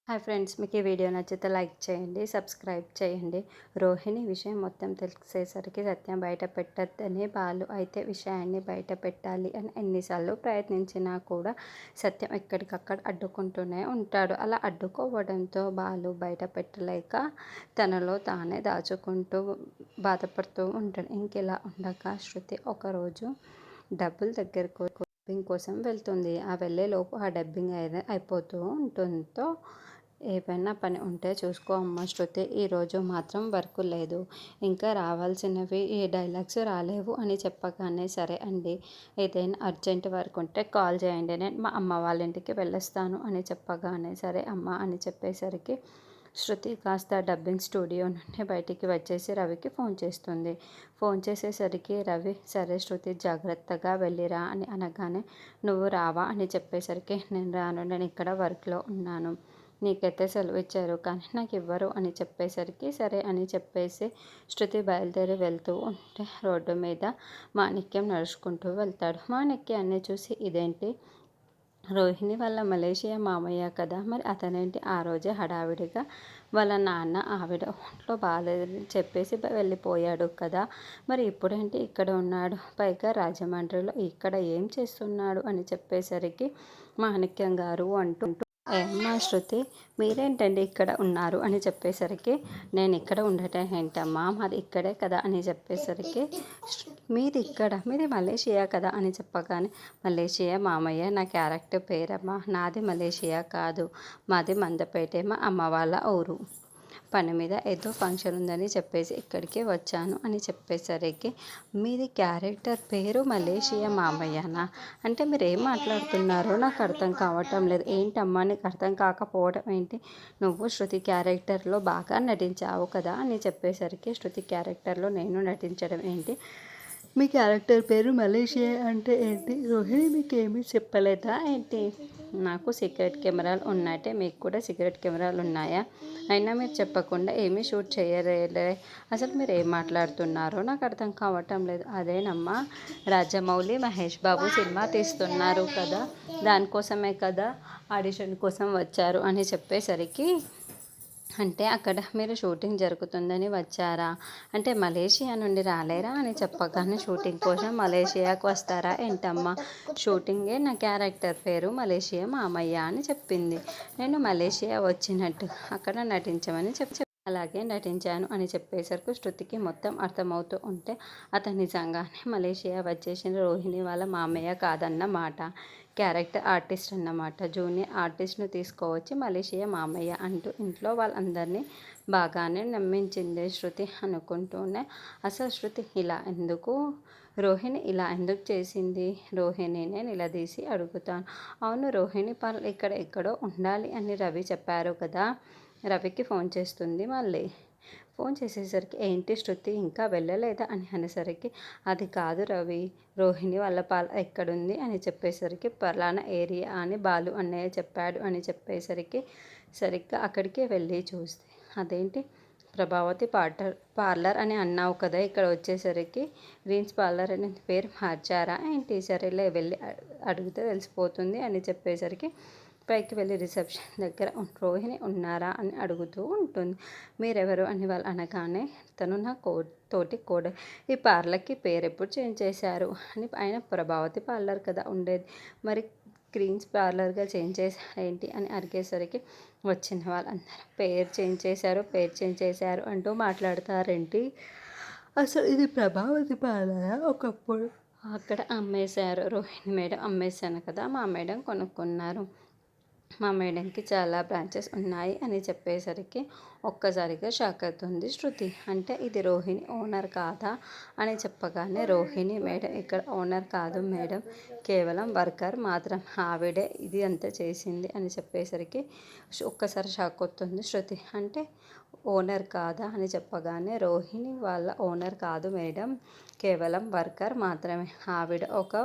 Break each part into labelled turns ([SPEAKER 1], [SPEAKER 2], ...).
[SPEAKER 1] Hi friends, మీకు ఈ video నచ్చితే లైక్ చేయండి, సబ్స్క్రైబ్ చేయండి. రోహిణి విషయం మొత్తం తెలిసేసరికి సత్యం బయట పెట్టద్దని బాలు అయితే విషయాన్ని బయట పెట్టాలి అని ఎన్నిసార్లు ప్రయత్నించినా కూడా సత్యం ఎక్కడికక్కడ అడ్డుకుంటూనే ఉంటాడు. అలా అడ్డుకోవడంతో బాలు బయట పెట్టలేక తనలో తానే దాచుకుంటూ బాధపడుతూ ఉంటాడు. ఇంకెలా ఉండగా శృతి ఒకరోజు డబ్బుల దగ్గరకు డబ్బింగ్ కోసం వెళ్తుంది. ఆ వెళ్ళేలోపు ఆ డబ్బింగ్ అయిపోతూ ఉంటుందో, ఏమైనా పని ఉంటే చూసుకో అమ్మ శృతి, ఈరోజు మాత్రం వర్క్ లేదు, ఇంకా రావాల్సినవి ఈ డైలాగ్స్ రాలేవు అని చెప్పగానే సరే అండి, ఏదైనా అర్జెంట్ వర్క్ ఉంటే కాల్ చేయండి, నేను మా అమ్మ వాళ్ళ ఇంటికి వెళ్ళొస్తాను అని చెప్పగానే సరే అమ్మ అని చెప్పేసరికి శృతి కాస్త డబ్బింగ్ స్టూడియో నుండి బయటికి వచ్చేసి రవికి ఫోన్ చేస్తుంది. ఫోన్ చేసేసరికి రవి సరే శృతి జాగ్రత్తగా వెళ్ళిరా అని అనగానే నువ్వు రావా అని చెప్పేసరికి నేను రాను, నేను ఇక్కడ వర్క్లో ఉన్నాను, నీకైతే సెలవు ఇచ్చారు కానీ నాకు ఇవ్వరు అని చెప్పేసరికి సరే అని చెప్పేసి శృతి బయలుదేరి వెళ్తూ ఉంటే రోడ్డు మీద మాణిక్యం నడుచుకుంటూ వెళ్తాడు. మాణిక్యాన్ని చూసి ఇదేంటి, రోహిణి వాళ్ళ మలేషియా మామయ్య కదా, మరి అతనేంటి ఆ రోజే హడావిడిగా వాళ్ళ నాన్న ఆవిడ ఒంట్లో బాగాలేదని చెప్పేసి వెళ్ళిపోయాడు కదా, మరి ఇప్పుడేంటి ఇక్కడ ఉన్నాడు, పైగా రాజమండ్రిలో ఇక్కడ ఏం చేస్తున్నాడు అని చెప్పేసరికి మాణిక్యం గారు అంటూ ఏమ్మా శృతి, మీరేంటండి ఇక్కడ ఉన్నారు అని చెప్పేసరికి నేను ఇక్కడ ఉండటం ఏంటమ్మా, మాది ఇక్కడే కదా అని చెప్పేసరికి మీది మలేషియా కదా అని చెప్పగానే మలేషియా మామయ్య నా క్యారెక్టర్ పేరమ్మా, నాది మలేషియా కాదు, మాది మందపేటే, మా అమ్మ వాళ్ళ ఊరు, పని మీద ఏదో ఫంక్షన్ ఉందని చెప్పేసి ఇక్కడికి వచ్చాను అని చెప్పేసరికి మీది క్యారెక్టర్ పేరు మలేషియా మామయ్యనా, అంటే మీరు ఏం మాట్లాడుతున్నారో నాకు అర్థం కావటం లేదు, ఏంటమ్మా నీకు అర్థం కాకపోవడం ఏంటి, నువ్వు శృతి క్యారెక్టర్లో బాగా నటించావు కదా అని చెప్పేసరికి శృతి క్యారెక్టర్లో నేను నటించడం ఏంటి, మీ క్యారెక్టర్ పేరు మలేషియా అంటే ఏంటి, రోహిణి మీకు ఏమీ చెప్పలేదా ఏంటి, నాకు సీక్రెట్ కెమెరాలు ఉన్నట్టే మీకు కూడా సీక్రెట్ కెమెరాలు ఉన్నాయా, అయినా మీరు చెప్పకుండా ఏమీ షూట్ చేయలేదే, అసలు మీరు ఏం మాట్లాడుతున్నారో నాకు అర్థం కావటం లేదు, అదేనమ్మా రాజమౌళి మహేష్ బాబు సినిమా తీస్తున్నారు కదా, దానికోసమే కదా ఆడిషన్ కోసం వచ్చారు అని చెప్పేసరికి అంటే అక్కడ మీరు షూటింగ్ జరుగుతుందని వచ్చారా, అంటే మలేషియా నుండి రాలేరా అని చెప్పగానే షూటింగ్ కోసం మలేషియాకు వస్తారా ఏంటమ్మా, షూటింగే నా క్యారెక్టర్ పేరు మలేషియా మామయ్య అని చెప్పింది, నేను మలేషియా వచ్చినట్టు అక్కడ నటించమని చెప్పి అలాగే నటించాను అని చెప్పేసరికి శృతికి మొత్తం అర్థమవుతూ ఉంటే అతను నిజంగానే మలేషియా వచ్చేసిన రోహిణి వాళ్ళ మామయ్య కాదన్నమాట, క్యారెక్టర్ ఆర్టిస్ట్ అన్నమాట, జూనియర్ ఆర్టిస్ట్ను తీసుకువచ్చి మలేషియా మామయ్య అంటూ ఇంట్లో వాళ్ళందరినీ బాగానే నమ్మించింది శృతి అనుకుంటూనే, అసలు శృతి ఇలా ఎందుకు, రోహిణి ఇలా ఎందుకు చేసింది, రోహిణినే నిలదీసి అడుగుతాను, అవును రోహిణి పార్లర్ ఇక్కడ ఎక్కడో ఉండాలి అని రవి చెప్పారు కదా, రవికి ఫోన్ చేస్తుంది మళ్ళీ, ఫోన్ చేసేసరికి ఏంటి శృతి ఇంకా వెళ్ళలేదా అని అనేసరికి అది కాదు రవి, రోహిణి వాళ్ళ ఎక్కడుంది అని చెప్పేసరికి పలానా ఏరియా అని బాలు అన్నయ్య చెప్పాడు అని చెప్పేసరికి సరిగ్గా అక్కడికి వెళ్ళి చూస్తే అదేంటి ప్రభావతి పార్లర్ అని అన్నావు కదా, ఇక్కడ వచ్చేసరికి గ్రీన్స్ పార్లర్ అనే పేరు మార్చారా ఏంటి, సరేలే వెళ్ళి అడిగితే తెలిసిపోతుంది అని చెప్పేసరికి పైకి వెళ్ళి రిసెప్షన్ దగ్గర రోహిణి ఉన్నారా అని అడుగుతూ ఉంటుంది, మీరెవరు అని వాళ్ళు అనగానే తను నా తోటి కోడ, ఈ పార్లర్కి పేరు ఎప్పుడు చేంజ్ చేశారు అని, ఆయన ప్రభావతి పార్లర్ కదా ఉండేది, మరి గ్రీన్స్ పార్లర్గా చేంజ్ చేశారు ఏంటి అని అడిగేసరికి వచ్చిన వాళ్ళందరూ పేరు చేంజ్ చేశారు అంటూ మాట్లాడతారేంటి, అసలు ఇది ప్రభావతి పార్లరా, ఒకప్పుడు అక్కడ అమ్మేశారు, రోహిణి మేడం అమ్మేశాను కదా, మా మేడం కొనుక్కున్నారు, మా మేడంకి చాలా బ్రాంచెస్ ఉన్నాయి అని చెప్పేసరికి ఒక్కసారిగా షాక్ అవుతుంది శృతి, అంటే ఇది రోహిణి ఓనర్ కాదా అని చెప్పగానే రోహిణి మేడం ఇక్కడ ఓనర్ కాదు మేడం, కేవలం వర్కర్ మాత్రం, ఆవిడే ఇది అంతా చేసింది అని చెప్పేసరికి ఒక్కసారి షాక్ అవుతుంది శృతి, అంటే ఓనర్ కాదా అని చెప్పగానే, రోహిణి వాళ్ళ ఓనర్ కాదు మేడం, కేవలం వర్కర్ మాత్రమే. ఆవిడ ఒక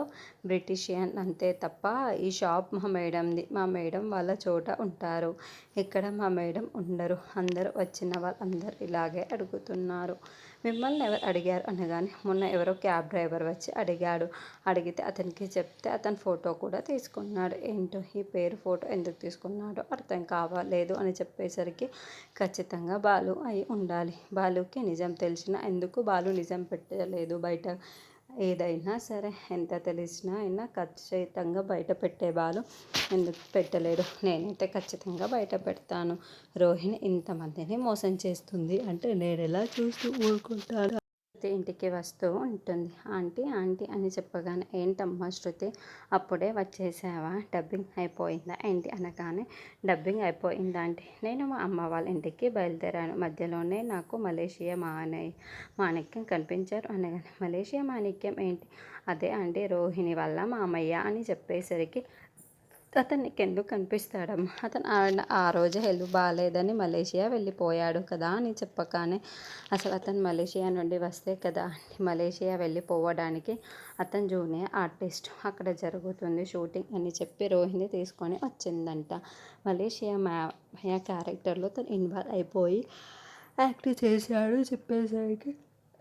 [SPEAKER 1] బ్రిటిషియన్ అంతే తప్ప ఈ షాప్ మా మేడంది. మా మేడం వాళ్ళ చోట ఉంటారు, ఇక్కడ మా మేడం ఉండరు. అందరూ వచ్చిన వాళ్ళందరూ ఇలాగే అడుగుతున్నారు. మిమ్మల్ని ఎవరు అడిగారు అనగానే, మొన్న ఎవరో క్యాబ్ డ్రైవర్ వచ్చి అడిగాడు. అడిగితే అతనికి చెప్తే అతని ఫోటో కూడా తీసుకున్నాడు. ఏంటో ఈ పేరు ఫోటో ఎందుకు తీసుకున్నాడో అర్థం కావలేదు అని చెప్పేసరికి, ఖచ్చితంగా బాలు అయి ఉండాలి. బాలుకి నిజం తెలిసిన ఎందుకు బాలు నిజం పెట్టలేదు బయట. ఏదైనా సరే ఎంత తెలిసినా అయినా ఖచ్చితంగా బయట పెట్టే బాలు ఎందుకు పెట్టలేడు. నేనైతే ఖచ్చితంగా బయట పెడతాను. రోహిణి ఇంతమందిని మోసం చేస్తుంది అంటే నేను ఎలా చూస్తూ ఊరుకుంటాను. శృతి ఇంటికి వస్తూ ఉంటుంది. ఆంటీ ఆంటీ అని చెప్పగానే, ఏంటమ్మా శృతి అప్పుడే వచ్చేసావా, డబ్బింగ్ అయిపోయిందా ఏంటి అనగానే, డబ్బింగ్ అయిపోయిందా ఆంటీ, నేను మా అమ్మ వాళ్ళ ఇంటికి బయలుదేరాను. మధ్యలోనే నాకు మలేషియా మాణిక్యం కనిపించారు అనగానే, మలేషియా మాణిక్యం ఏంటి? అదే ఆంటీ రోహిణి వాళ్ళ మామయ్య అని చెప్పేసరికి, అతను నీకెందుకు కనిపిస్తాడమ్మా, అతను ఆ రోజు హెల్త్ బాగాలేదని మలేషియా వెళ్ళిపోయాడు కదా అని చెప్పగానే, అసలు అతను మలేషియా నుండి వస్తే కదా మలేషియా వెళ్ళిపోవడానికి, అతను జూనియర్ ఆర్టిస్ట్, అక్కడ జరుగుతుంది షూటింగ్ అని చెప్పి రోహిణి తీసుకొని వచ్చిందంట. మలేషియా క్యారెక్టర్లో తను ఇన్వాల్వ్ అయిపోయి యాక్ట్ చేశాడు. చెప్పేసరికి,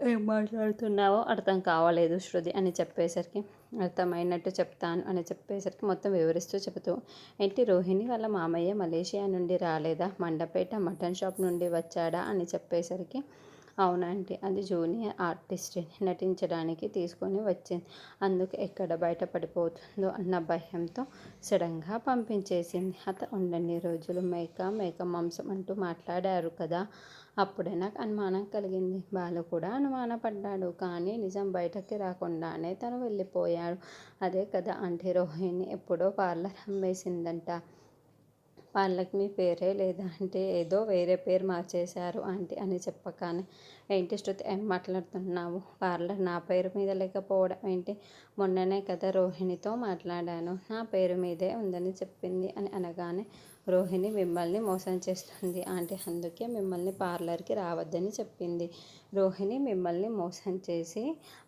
[SPEAKER 1] ఏం మాట్లాడుతున్నావో అర్థం కావలేదు శృతి అని చెప్పేసరికి, అర్థమైనట్టు చెప్తాను అని చెప్పేసరికి మొత్తం వివరిస్తూ చెబుతూ, ఏంటి రోహిణి వాళ్ళ మామయ్య మలేషియా నుండి రాలేదా, మండపేట మటన్ షాప్ నుండి వచ్చాడా అని చెప్పేసరికి, అవునండి, అది జూనియర్ ఆర్టిస్ట్ నటించడానికి తీసుకొని వచ్చింది, అందుకు ఎక్కడ బయటపడిపోతుందో అన్న భయంతో సడన్గా పంపించేసింది. అతను ఉండని రోజులు మేక మాంసం అంటూ మాట్లాడారు కదా, అప్పుడే నాకు అనుమానం కలిగింది. బాలు కూడా అనుమానపడ్డాడు. కానీ నిజం బయటకి రాకుండానే తను వెళ్ళిపోయాడు. అదే కదా అంటే రోహిణి ఎప్పుడో పార్లర్ అమ్మేసిందంట. వాళ్ళకి మీ పేరే లేదా అంటే, ఏదో వేరే పేరు మార్చేశారు ఆంటీ అని చెప్పగానే, ఏంటి శృతి ఏం మాట్లాడుతున్నావు, పార్లర్ నా పేరు మీద లేకపోవడం ఏంటి, మొన్ననే కదా రోహిణితో మాట్లాడాను, నా పేరు మీదే ఉందని చెప్పింది అని అనగానే, రోహిణి మిమ్మల్ని మోసం చేస్తుంది ఆంటీ, అందుకే మిమ్మల్ని పార్లర్కి రావద్దని చెప్పింది. రోహిణి మిమ్మల్ని మోసం చేసి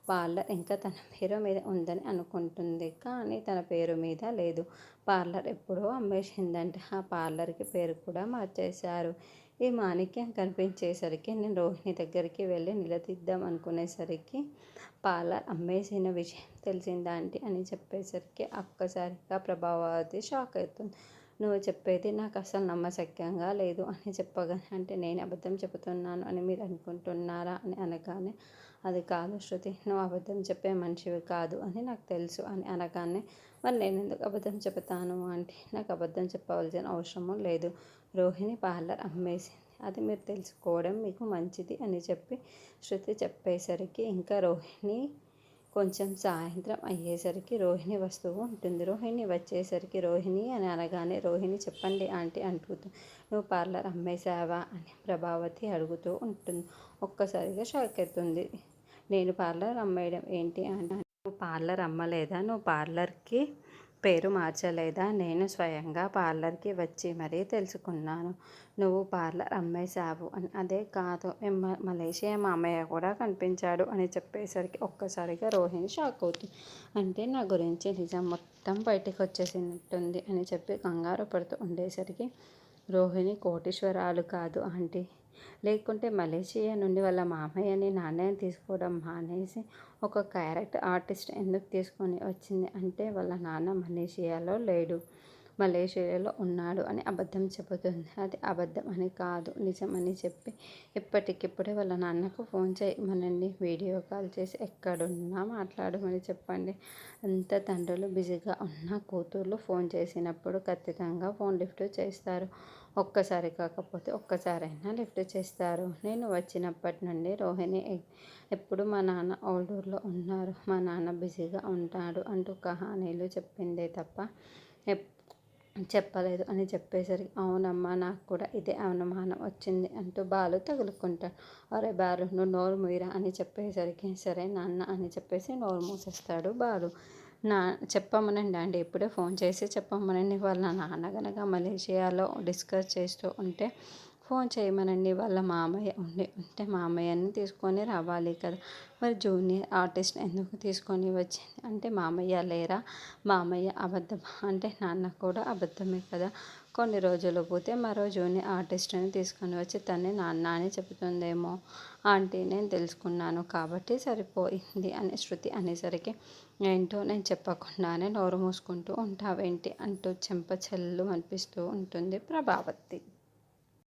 [SPEAKER 1] పార్లర్ ఇంకా తన పేరు మీద ఉందని అనుకుంటుంది, కానీ తన పేరు మీద లేదు. పార్లర్ ఎప్పుడో అమ్మేసిందంటే ఆ పార్లర్కి పేరు కూడా మార్చేశారు. ఈ మాణిక్యం కనిపించేసరికి నేను రోహిణి దగ్గరికి వెళ్ళి నిలదీద్దాం అనుకునేసరికి, పార్లర్ అమ్మేసిన విషయం తెలిసిందాంటి అని చెప్పేసరికి ఒక్కసారిగా ప్రభావతి షాక్ అవుతుంది. నువ్వు చెప్పేది నాకు అసలు నమ్మశక్యంగా లేదు అని చెప్పగానే, అంటే నేను అబద్ధం చెబుతున్నాను అని మీరు అనుకుంటున్నారా అని అనగానే, అది కాదు శృతి, నువ్వు అబద్ధం చెప్పే మనిషివి కాదు అని నాకు తెలుసు అని అనగానే, మరి నేను ఎందుకు అబద్ధం చెబుతాను అంటే, నాకు అబద్ధం చెప్పవలసిన అవసరము లేదు. రోహిణి పార్లర్ అమ్మేసింది, అది మీరు తెలుసుకోవడం మీకు మంచిది అని చెప్పి శృతి చెప్పేసరికి, ఇంకా రోహిణి కొంచెం సాయంత్రం అయ్యేసరికి రోహిణి వస్తూ ఉంటుంది. రోహిణి వచ్చేసరికి, రోహిణి అని అనగానే, రోహిణి చెప్పండి ఆంటీ అంటూ, నువ్వు పార్లర్ అమ్మేశావా అని ప్రభావతి అడుగుతూ ఉంటుంది. ఒక్కసారిగా షాక్ అవుతుంది. నేను పార్లర్ అమ్మేయడం ఏంటి అంటే, నువ్వు పార్లర్ అమ్మలేదా, నువ్వు పార్లర్కి పేరు మార్చలేదా, నేను స్వయంగా పార్లర్కి వచ్చి మరీ తెలుసుకున్నాను, నువ్వు పార్లర్ అమ్మేశావు అని. అదే కాదు, మలేషియా మామయ్య కూడా కనిపించాడు అని చెప్పేసరికి ఒక్కసారిగా రోహిణి షాక్ అవుతుంది. అంటే నా గురించి నిజం మొత్తం బయటకు వచ్చేసినట్టుంది అని చెప్పి కంగారు పడుతూ ఉండేసరికి, రోహిణి కోటీశ్వరాలు కాదు ఆంటీ, లేకుంటే మలేషియా నుండి వాళ్ళ మామయ్యని నాన్నని తీసుకోవడం మానేసి ఒక క్యారెక్టర్ ఆర్టిస్ట్ ఎందుకు తీసుకొని వచ్చింది అంటే, వాళ్ళ నాన్న మలేషియాలో లేడు, మలేషియాలో ఉన్నాడు అని అబద్ధం చెబుతుంది. అది అబద్ధం అని కాదు, నిజం అని చెప్పి, ఇప్పటికిప్పుడే వాళ్ళ నాన్నకు ఫోన్ చేయమనండి, వీడియో కాల్ చేసి ఎక్కడున్నా మాట్లాడమని చెప్పండి. అంత తండ్రులు బిజీగా ఉన్న కూతుర్లు ఫోన్ చేసినప్పుడు ఖచ్చితంగా ఫోన్ లిఫ్ట్ చేస్తారు. ఒక్కసారి కాకపోతే ఒక్కసారైనా లిఫ్ట్ చేస్తారు. నేను వచ్చినప్పటి నుండి రోహిణి ఎప్పుడు మా నాన్న ఓల్డ్ ఊర్లో ఉన్నారు, మా నాన్న బిజీగా ఉంటాడు అంటూ కహానీలు చెప్పిందే తప్ప చెప్పలేదు అని చెప్పేసరికి, అవునమ్మా నాకు కూడా ఇదే అనుమానం వచ్చింది అంటూ బాలు తగులుకుంటాడు. అరే బాలు, నువ్వు నోరు మూయరా అని చెప్పేసరికి, సరే నాన్న అని చెప్పేసి నోరు మూసేస్తాడు బాలు. చెప్పమనండి అండి, ఇప్పుడే ఫోన్ చేసి చెప్పమనండి, వాళ్ళ నాన్న గనక మలేషియాలో డిస్కస్ చేస్తూ ఉంటే ఫోన్ చేయమనండి వాళ్ళ మామయ్య ఉంటే మామయ్యని తీసుకొని రావాలి కదా. మరి జూనియర్ ఆర్టిస్ట్ ఎందుకు తీసుకొని వచ్చింది అంటే మామయ్య లేరా, మామయ్య అబద్ధం అంటే నాన్న కూడా అబద్ధమే కదా. కొన్ని రోజులు పోతే మరో జూనియర్ ఆర్టిస్ట్ని తీసుకొని వచ్చి తనే నాన్న అని చెబుతుందేమో. ఆంటీ నేను తెలుసుకున్నాను కాబట్టి సరిపోయింది అని శృతి అనేసరికి ఏంటో నేను చెప్పకుండానే నోరు మూసుకుంటూ ఉంటావేంటి అంటూ చెంప చెల్లు అనిపిస్తూ ఉంటుంది ప్రభావతి.